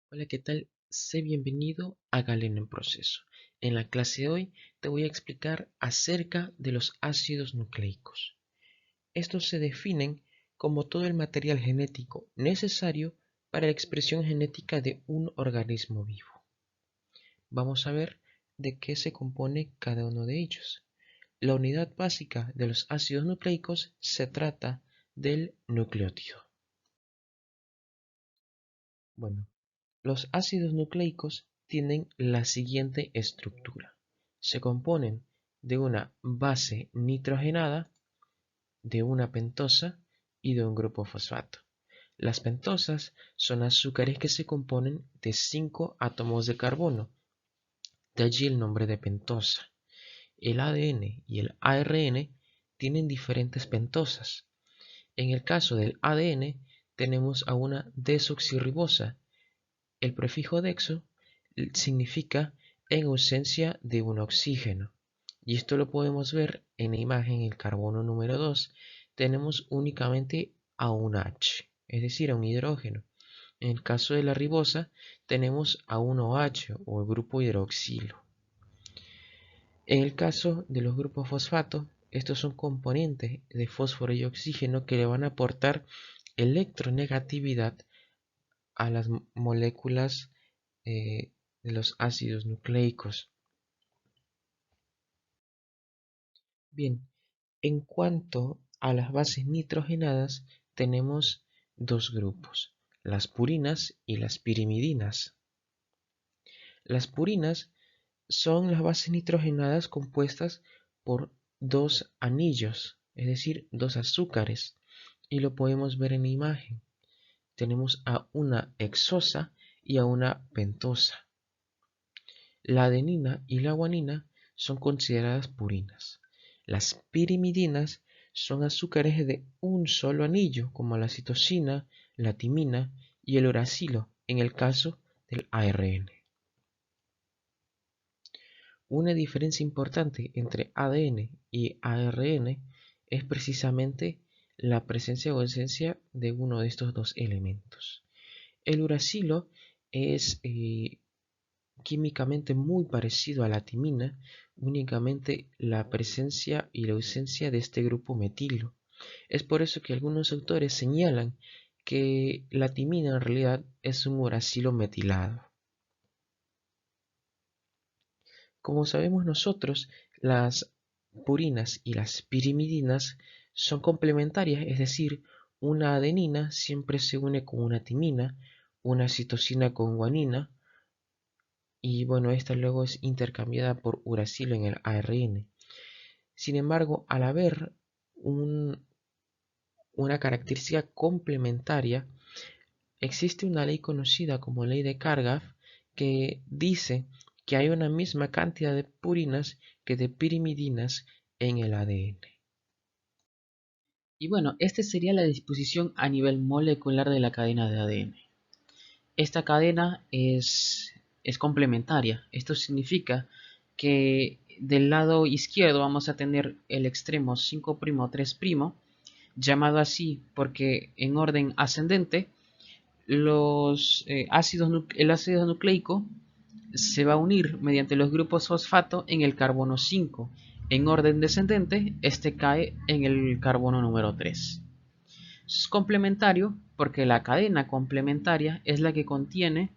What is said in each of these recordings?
Hola, ¿qué tal? Sé bienvenido a Galeno en Proceso. En la clase de hoy te voy a explicar acerca de los ácidos nucleicos. Estos se definen como todo el material genético necesario para la expresión genética de un organismo vivo. Vamos a ver de qué se compone cada uno de ellos. La unidad básica de los ácidos nucleicos se trata del nucleótido. Bueno, los ácidos nucleicos tienen la siguiente estructura. Se componen de una base nitrogenada, de una pentosa y de un grupo fosfato. Las pentosas son azúcares que se componen de 5 átomos de carbono, de allí el nombre de pentosa. El ADN y el ARN tienen diferentes pentosas. En el caso del ADN tenemos a una desoxirribosa. El prefijo dexo significa en ausencia de un oxígeno. Y esto lo podemos ver en la imagen, el carbono número 2. Tenemos únicamente a un H, es decir, a un hidrógeno. En el caso de la ribosa, tenemos a un OH o el grupo hidroxilo. En el caso de los grupos fosfato, estos son componentes de fósforo y oxígeno que le van a aportar electronegatividad a las moléculas de los ácidos nucleicos. Bien, en cuanto a las bases nitrogenadas, tenemos dos grupos, las purinas y las pirimidinas. Las purinas son las bases nitrogenadas compuestas por dos anillos, es decir, dos azúcares, y lo podemos ver en la imagen. Tenemos a una hexosa y a una pentosa. La adenina y la guanina son consideradas purinas. Las pirimidinas son azúcares de un solo anillo, como la citosina, la timina y el uracilo, en el caso del ARN. Una diferencia importante entre ADN y ARN es precisamente la presencia o ausencia de uno de estos dos elementos. El uracilo es químicamente muy parecido a la timina, únicamente la presencia y la ausencia de este grupo metilo. Es por eso que algunos autores señalan que la timina en realidad es un uracilo metilado. Como sabemos nosotros, las purinas y las pirimidinas son complementarias, es decir, una adenina siempre se une con una timina, una citosina con guanina, y bueno, esta luego es intercambiada por uracilo en el ARN. Sin embargo, al haber una característica complementaria, existe una ley conocida como ley de Kargaf que dice que hay una misma cantidad de purinas que de pirimidinas en el ADN. Y bueno, esta sería la disposición a nivel molecular de la cadena de ADN. Esta cadena es complementaria. Esto significa que del lado izquierdo vamos a tener el extremo 5' 3', llamado así porque en orden ascendente el ácido nucleico se va a unir mediante los grupos fosfato en el carbono 5. En orden descendente, este cae en el carbono número 3. Es complementario porque la cadena complementaria es la que contiene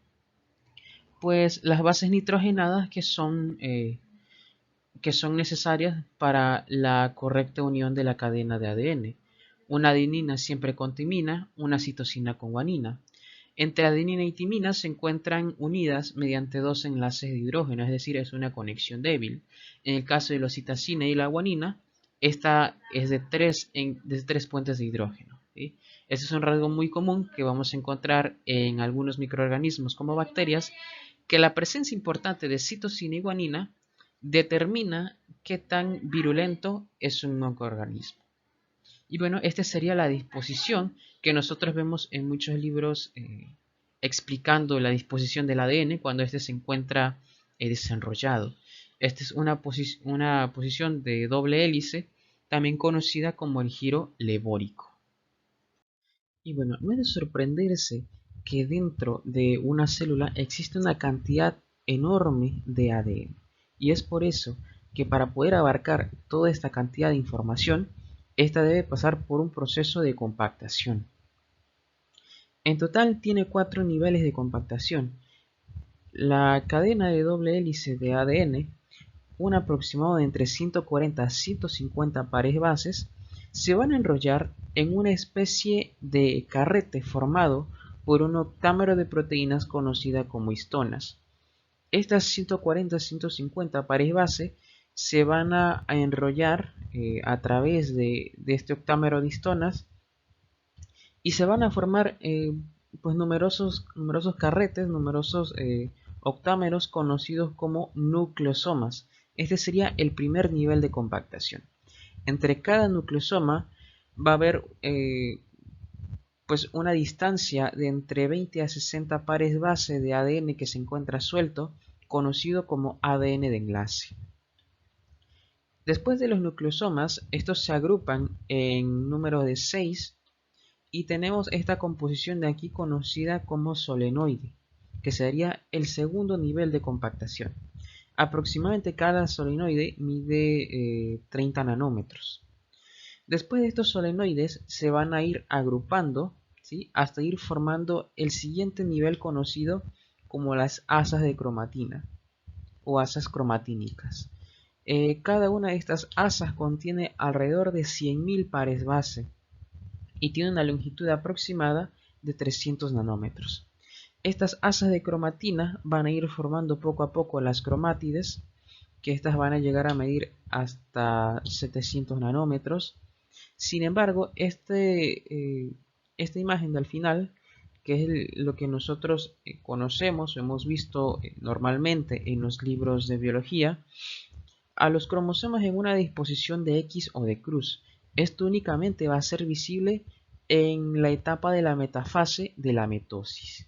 pues las bases nitrogenadas que son necesarias para la correcta unión de la cadena de ADN. Una adenina siempre con timina, una citosina con guanina. Entre adenina y timina se encuentran unidas mediante dos enlaces de hidrógeno, es decir, es una conexión débil. En el caso de la citosina y la guanina, esta es de tres puentes de hidrógeno. ¿Sí? Este es un rasgo muy común que vamos a encontrar en algunos microorganismos como bacterias, que la presencia importante de citosina y guanina determina qué tan virulento es un microorganismo. Y bueno, esta sería la disposición que nosotros vemos en muchos libros explicando la disposición del ADN cuando éste se encuentra desenrollado. Esta es una posición de doble hélice, también conocida como el giro levórico. Y bueno, no es de sorprenderse que dentro de una célula existe una cantidad enorme de ADN. Y es por eso que para poder abarcar toda esta cantidad de información, esta debe pasar por un proceso de compactación. En total tiene 4 niveles de compactación. La cadena de doble hélice de ADN, un aproximado de entre 140 a 150 pares bases, se van a enrollar en una especie de carrete formado por un octámero de proteínas conocida como histonas. Estas 140 a 150 pares base se van a enrollar a través de este octámero de histonas y se van a formar pues numerosos carretes, numerosos octámeros conocidos como nucleosomas. Este sería el primer nivel de compactación. Entre cada nucleosoma va a haber pues una distancia de entre 20 a 60 pares base de ADN que se encuentra suelto, conocido como ADN de enlace. Después de los nucleosomas, estos se agrupan en número de 6 y tenemos esta composición de aquí conocida como solenoide, que sería el segundo nivel de compactación. Aproximadamente cada solenoide mide 30 nanómetros. Después de estos solenoides se van a ir agrupando, ¿sí?, hasta ir formando el siguiente nivel conocido como las asas de cromatina o asas cromatínicas. Cada una de estas asas contiene alrededor de 100.000 pares base y tiene una longitud aproximada de 300 nanómetros. Estas asas de cromatina van a ir formando poco a poco las cromátides, que estas van a llegar a medir hasta 700 nanómetros. Sin embargo, esta imagen del final, que es lo que nosotros conocemos o hemos visto normalmente en los libros de biología, a los cromosomas en una disposición de X o de cruz. Esto únicamente va a ser visible en la etapa de la metafase de la mitosis.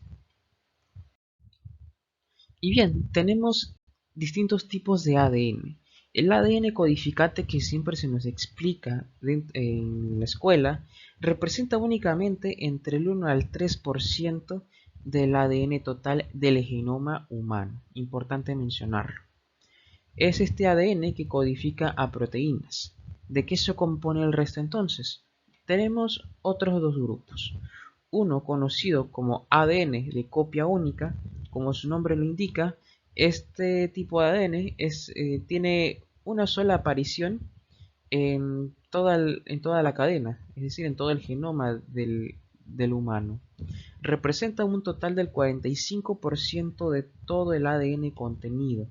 Y bien, tenemos distintos tipos de ADN. El ADN codificante que siempre se nos explica en la escuela representa únicamente entre el 1 al 3% del ADN total del genoma humano. Importante mencionarlo. Es este ADN que codifica a proteínas. ¿De qué se compone el resto entonces? Tenemos otros dos grupos. Uno conocido como ADN de copia única, como su nombre lo indica, este tipo de ADN tiene una sola aparición en toda la cadena, es decir, en todo el genoma del humano. Representa un total del 45% de todo el ADN contenido.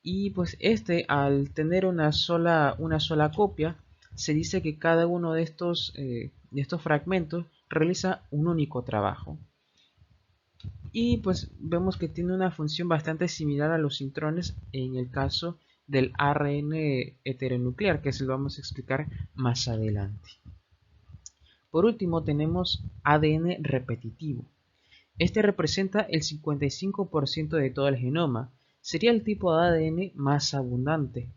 Y pues al tener una sola copia, se dice que cada uno de estos fragmentos realiza un único trabajo. Y pues vemos que tiene una función bastante similar a los intrones en el caso del ARN heteronuclear, que se lo vamos a explicar más adelante. Por último tenemos ADN repetitivo. Este representa el 55% de todo el genoma. Sería el tipo de ADN más abundante.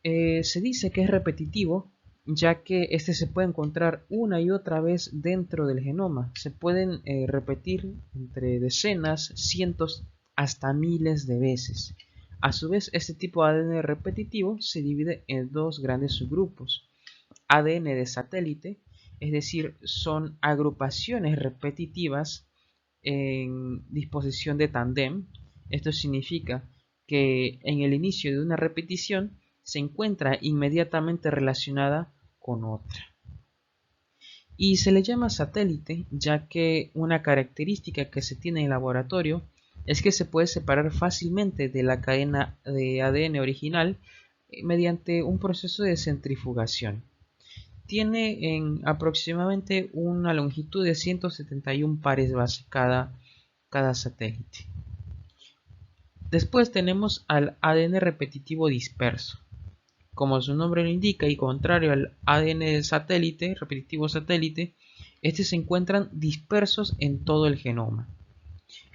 Se dice que es repetitivo, ya que este se puede encontrar una y otra vez dentro del genoma. Se pueden repetir entre decenas, cientos, hasta miles de veces. A su vez, este tipo de ADN repetitivo se divide en dos grandes subgrupos. ADN de satélite, es decir, son agrupaciones repetitivas en disposición de tándem. Esto significa que en el inicio de una repetición se encuentra inmediatamente relacionada con otra. Y se le llama satélite ya que una característica que se tiene en el laboratorio es que se puede separar fácilmente de la cadena de ADN original mediante un proceso de centrifugación. Tiene aproximadamente una longitud de 171 pares base cada satélite. Después tenemos al ADN repetitivo disperso. Como su nombre lo indica y contrario al ADN satélite, repetitivo satélite, estos se encuentran dispersos en todo el genoma.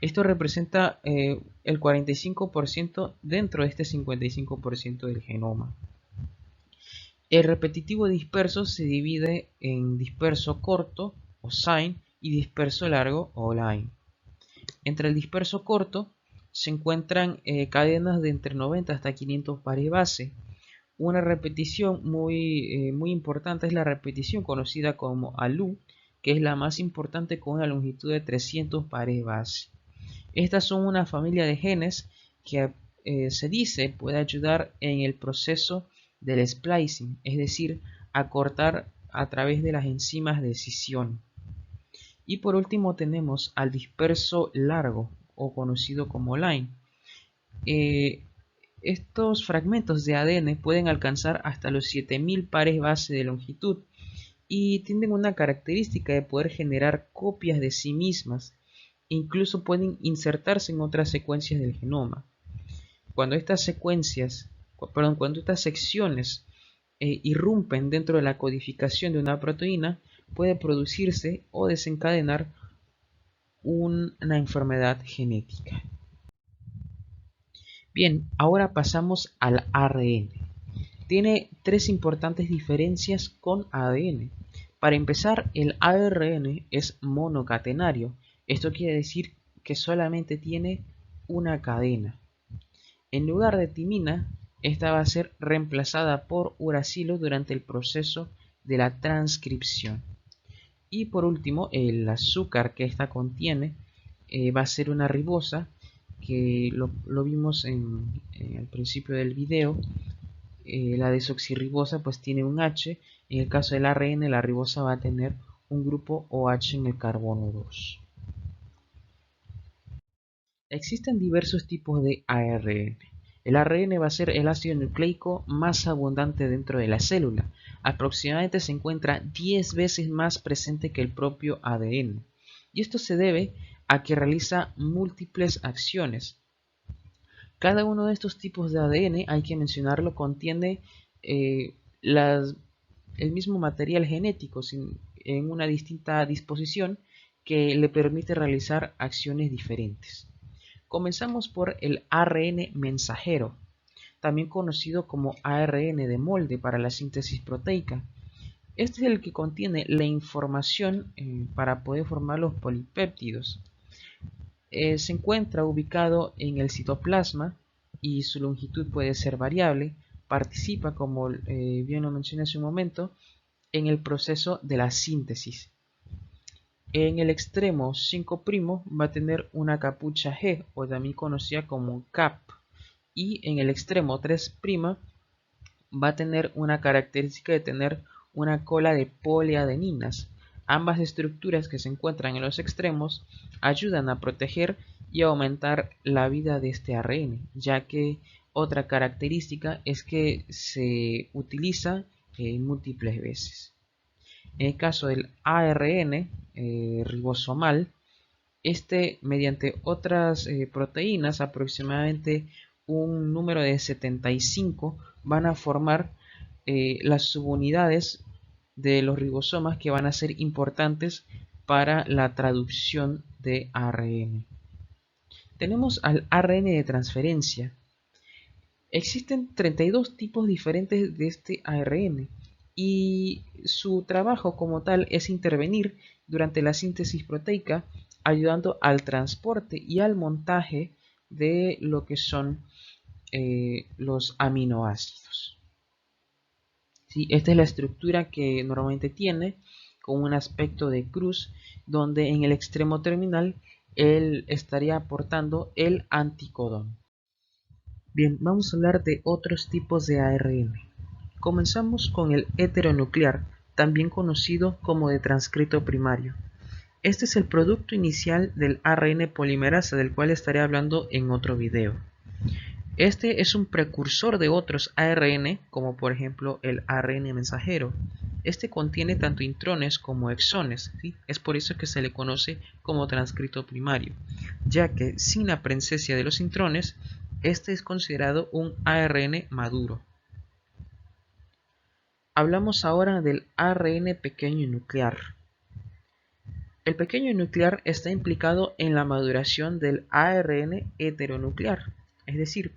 Esto representa el 45% dentro de este 55% del genoma. El repetitivo disperso se divide en disperso corto o SINE y disperso largo o line. Entre el disperso corto se encuentran cadenas de entre 90 hasta 500 pares base. Una repetición muy importante es la repetición conocida como ALU, que es la más importante con una longitud de 300 pares base. Estas son una familia de genes que se dice puede ayudar en el proceso del splicing, es decir, acortar a través de las enzimas de escisión. Y por último tenemos al disperso largo o conocido como line. Estos fragmentos de ADN pueden alcanzar hasta los 7000 pares base de longitud y tienen una característica de poder generar copias de sí mismas. Incluso pueden insertarse en otras secuencias del genoma. Cuando estas secciones irrumpen dentro de la codificación de una proteína, puede producirse o desencadenar una enfermedad genética. Bien, ahora pasamos al ARN. Tiene tres importantes diferencias con ADN. Para empezar, el ARN es monocatenario. Esto quiere decir que solamente tiene una cadena. En lugar de timina, esta va a ser reemplazada por uracilo durante el proceso de la transcripción. Y por último, el azúcar que esta contiene va a ser una ribosa, que lo vimos al principio del video. La desoxirribosa pues tiene un H. En el caso del ARN, la ribosa va a tener un grupo OH en el carbono 2. Existen diversos tipos de ARN. El ARN va a ser el ácido nucleico más abundante dentro de la célula. Aproximadamente se encuentra 10 veces más presente que el propio ADN. Y esto se debe a que realiza múltiples acciones. Cada uno de estos tipos de ADN, hay que mencionarlo, contiene el mismo material genético en una distinta disposición que le permite realizar acciones diferentes. Comenzamos por el ARN mensajero, también conocido como ARN de molde para la síntesis proteica. Este es el que contiene la información para poder formar los polipéptidos. Se encuentra ubicado en el citoplasma y su longitud' ser variable. Participa, como bien lo mencioné hace un momento, en el proceso de la síntesis. En el extremo 5' va a tener una capucha G, o también conocida como CAP, y en el extremo 3' va a tener una característica de tener una cola de poliadeninas. Ambas estructuras que se encuentran en los extremos ayudan a proteger y aumentar la vida de este ARN, ya que otra característica es que se utiliza múltiples veces. En el caso del ARN ribosomal, mediante otras proteínas, aproximadamente un número de 75, van a formar las subunidades de los ribosomas que van a ser importantes para la traducción de ARN. Tenemos al ARN de transferencia. Existen 32 tipos diferentes de este ARN y su trabajo como tal es intervenir durante la síntesis proteica, ayudando al transporte y al montaje de lo que son los aminoácidos. ¿Sí? Esta es la estructura que normalmente tiene, con un aspecto de cruz, donde en el extremo terminal él estaría aportando el anticodón. Bien, vamos a hablar de otros tipos de ARN. Comenzamos con el heteronuclear, también conocido como de transcrito primario. Este es el producto inicial del ARN polimerasa, del cual estaré hablando en otro video. Este es un precursor de otros ARN, como por ejemplo el ARN mensajero. Este contiene tanto intrones como exones, ¿sí? Es por eso que se le conoce como transcrito primario, ya que sin la presencia de los intrones, este es considerado un ARN maduro. Hablamos ahora del ARN pequeño nuclear. El pequeño nuclear está implicado en la maduración del ARN heteronuclear, es decir,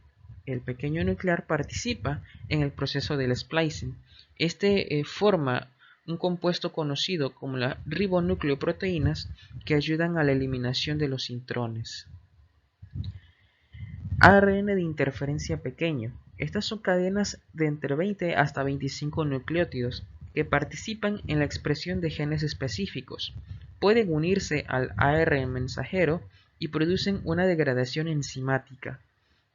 el pequeño nuclear participa en el proceso del splicing. Este forma un compuesto conocido como las ribonucleoproteínas que ayudan a la eliminación de los intrones. ARN de interferencia pequeño. Estas son cadenas de entre 20 hasta 25 nucleótidos que participan en la expresión de genes específicos. Pueden unirse al ARN mensajero y producen una degradación enzimática.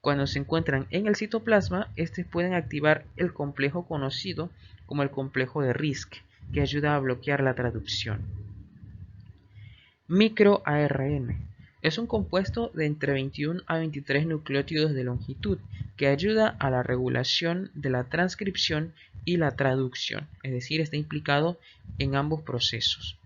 Cuando se encuentran en el citoplasma, estos pueden activar el complejo conocido como el complejo de RISC, que ayuda a bloquear la traducción. MicroARN. Es un compuesto de entre 21 a 23 nucleótidos de longitud que ayuda a la regulación de la transcripción y la traducción, es decir, está implicado en ambos procesos.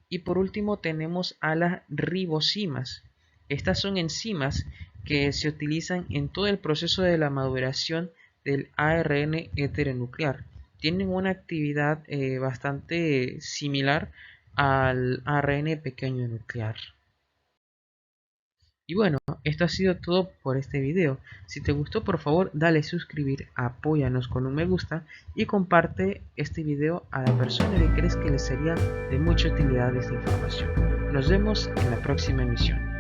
Y por último tenemos a las ribosimas. Estas son enzimas que se utilizan en todo el proceso de la maduración del ARN heteronuclear. Tienen una actividad bastante similar al ARN pequeño nuclear. Y bueno, esto ha sido todo por este video. Si te gustó, por favor dale suscribir, apóyanos con un me gusta y comparte este video a la persona que crees que le sería de mucha utilidad esta información. Nos vemos en la próxima emisión.